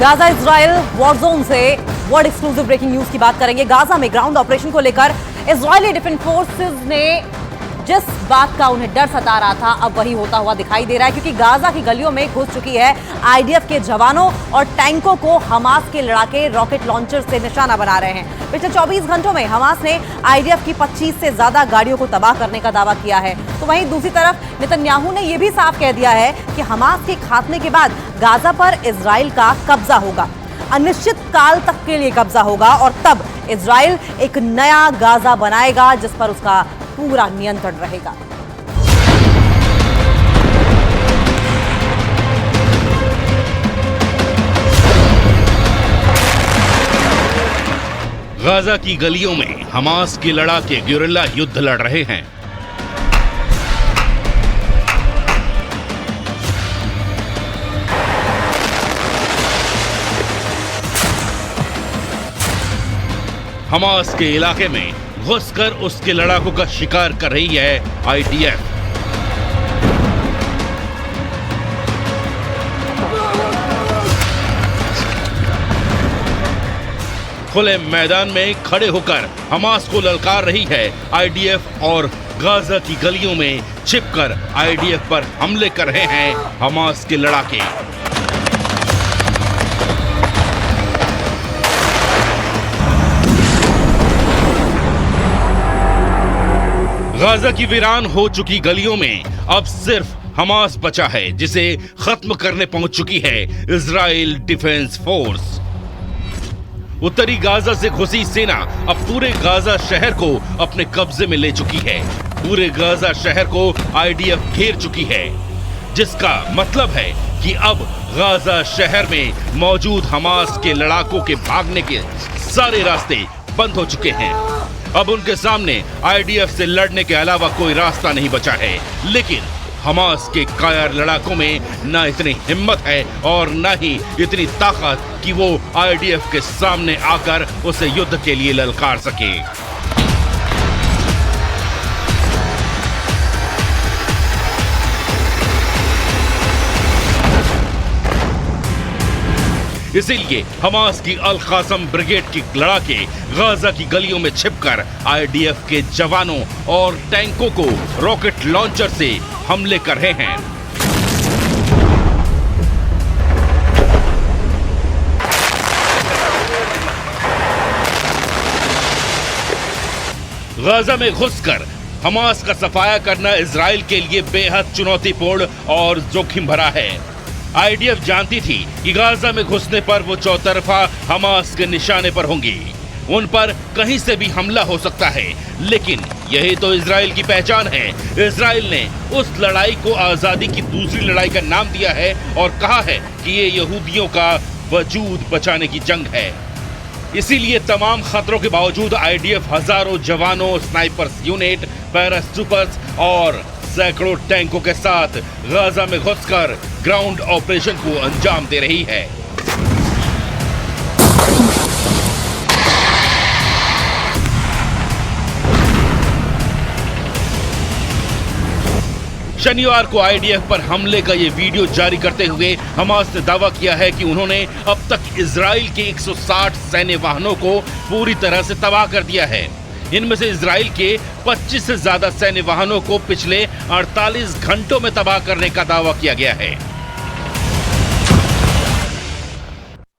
Gaza Israel war zone से world exclusive breaking news की बात करेंगे। गाजा में ग्राउंड ऑपरेशन को लेकर इजरायली डिफेंस फोर्सेस ने जिस बात का उन्हें डर सता रहा था अब वही होता हुआ दिखाई दे रहा है, क्योंकि गाजा की गलियों में घुस चुकी है आईडीएफ के जवानों और टैंकों को हमास के लड़ाके रॉकेट लॉन्चर से निशाना बना रहे हैं। पिछले 24 घंटों में हमास ने आईडीएफ की 25 से ज्यादा गाड़ियों को तबाह करने का दावा किया है। तो वहीं दूसरी तरफ नेतन्याहू ने यह भी साफ कह दिया है कि हमास के खात्मे के बाद गाजा पर इजराइल का कब्जा होगा, अनिश्चित काल तक के लिए कब्जा होगा और तब इजराइल एक नया गाजा बनाएगा जिस पर उसका पूरा नियंत्रण रहेगा। गाजा की गलियों में हमास के लड़ाके गेरिल्ला युद्ध लड़ रहे हैं। हमास के इलाके में घुसकर उसके लड़ाकों का शिकार कर रही है आईडीएफ। खुले मैदान में खड़े होकर हमास को ललकार रही है आईडीएफ और गाजा की गलियों में छिपकर आईडीएफ पर हमले कर रहे हैं हमास के लड़ाके। गाजा की वीरान हो चुकी गलियों में अब सिर्फ हमास बचा है, जिसे खत्म करने पहुंच चुकी है इजराइल डिफेंस फोर्स। उत्तरी गाजा से घुसी सेना अब पूरे गाजा शहर को अपने कब्जे में ले चुकी है। पूरे गाजा शहर को आईडीएफ घेर चुकी है, जिसका मतलब है कि अब गाजा शहर में मौजूद हमास के लड़ाकों के भागने के सारे रास्ते बंद हो चुके हैं। अब उनके सामने आईडीएफ से लड़ने के अलावा कोई रास्ता नहीं बचा है। लेकिन हमास के कायर लड़ाकों में न इतनी हिम्मत है और न ही इतनी ताकत कि वो आईडीएफ के सामने आकर उसे युद्ध के लिए ललकार सके। इसीलिए हमास की अल कासम ब्रिगेड की लड़ाके गाजा की गलियों में छिपकर आईडीएफ के जवानों और टैंकों को रॉकेट लॉन्चर से हमले कर रहे हैं। गाजा में घुसकर हमास का सफाया करना इजराइल के लिए बेहद चुनौतीपूर्ण और जोखिम भरा है। आईडीएफ जानती थी कि गाजा में घुसने पर वो चौतरफा हमास के निशाने पर होंगी, उन पर कहीं से भी हमला हो सकता है। लेकिन यही तो इजराइल की पहचान है। इजराइल ने उस लड़ाई को आजादी की दूसरी लड़ाई का नाम दिया है और कहा है कि ये यहूदियों का वजूद बचाने की जंग है। इसीलिए तमाम खतरों के बावजूद आईडीएफ हजारों जवानों, स्नाइपर्स यूनिट, पैराट्रूपर्स और सैकड़ों टैंकों के साथ गाजा में घुसकर ग्राउंड ऑपरेशन को अंजाम दे रही है। शनिवार को आईडीएफ पर हमले का ये वीडियो जारी करते हुए हमास ने दावा किया है कि उन्होंने अब तक इजराइल के 160 सैन्य वाहनों को पूरी तरह से तबाह कर दिया है। इनमें से इजराइल के 25 से ज्यादा सैन्य वाहनों को पिछले 48 घंटों में तबाह करने का दावा किया गया है।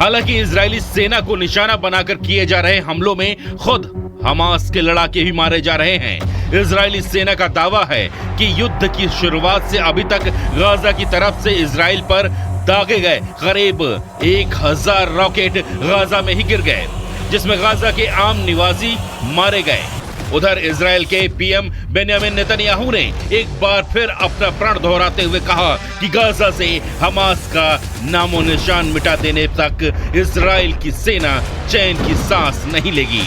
हालांकि इजरायली सेना को निशाना बनाकर किए जा रहे हमलों में खुद हमास के लड़ाके भी मारे जा रहे हैं। इजरायली सेना का दावा है कि युद्ध की शुरुआत से अभी तक गाजा की तरफ से इजराइल पर दागे गए करीब 1000 रॉकेट गाजा में ही गिर गए, जिसमें गाजा के आम निवासी मारे गए। उधर इजराइल के पीएम बेंयामिन नेतन्याहू ने एक बार फिर अपना प्रण दोहराते हुए कहा कि गाजा से हमास का नामो निशान मिटा देने तक इजराइल की सेना चैन की सांस नहीं लेगी।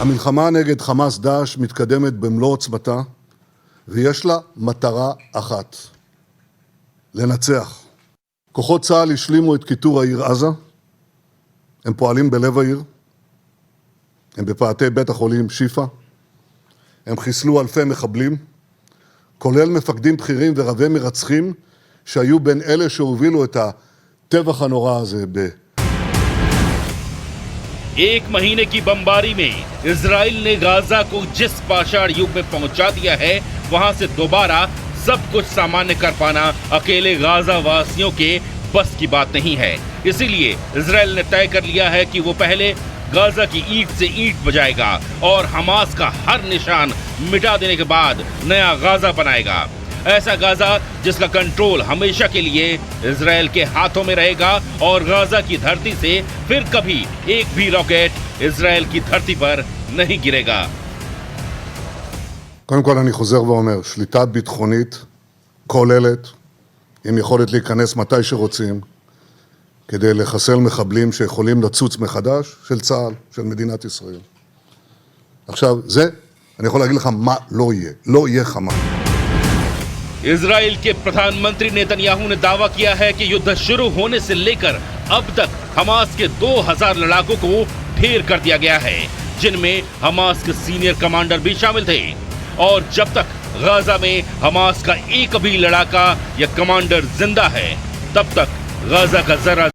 המלחמה נגד חמאס דאעש מתקדמת במלוא עוצמתה, ויש לה מטרה אחת, לנצח. כוחות צה"ל השלימו את כיתור העיר עזה, הם פועלים בלב העיר, הם בפאתי בית החולים שיפא, הם חיסלו אלפי מחבלים, כולל מפקדים בכירים ורבי מרצחים, שהיו בין אלה שהובילו את הטבח הנורא הזה एक महीने की बमबारी में इजराइल ने गाजा को जिस पाषाण युग में पहुंचा दिया है, वहां से दोबारा सब कुछ सामान्य कर पाना अकेले गाजा वासियों के बस की बात नहीं है। इसीलिए इजराइल ने तय कर लिया है कि वो पहले गाजा की ईंट से ईंट बजाएगा और हमास का हर निशान मिटा देने के बाद नया गाजा बनाएगा। ऐसा गाजा जिसका कंट्रोल हमेशा के लिए इजराइल के हाथों में रहेगा और गाजा की धरती से फिर कभी एक भी रॉकेट इजराइल की धरती पर नहीं गिरेगा। קודם כל אני חוזר ואומר, שליטה ביטחונית כוללת, עם יכולת להיכנס מתי שרוצים, כדי לחסל מחבלים שיכולים לצוץ מחדש, של צה"ל, של מדינת ישראל. עכשיו, זה, אני יכול להגיד לך מה לא יהיה. לא יהיה חמאס. इजराइल के प्रधानमंत्री नेतन्याहू ने दावा किया है कि युद्ध शुरू होने से लेकर अब तक हमास के 2000 लड़ाकों को ढेर कर दिया गया है, जिनमें हमास के सीनियर कमांडर भी शामिल थे। और जब तक गाजा में हमास का एक भी लड़ाका या कमांडर जिंदा है, तब तक गाजा का जरा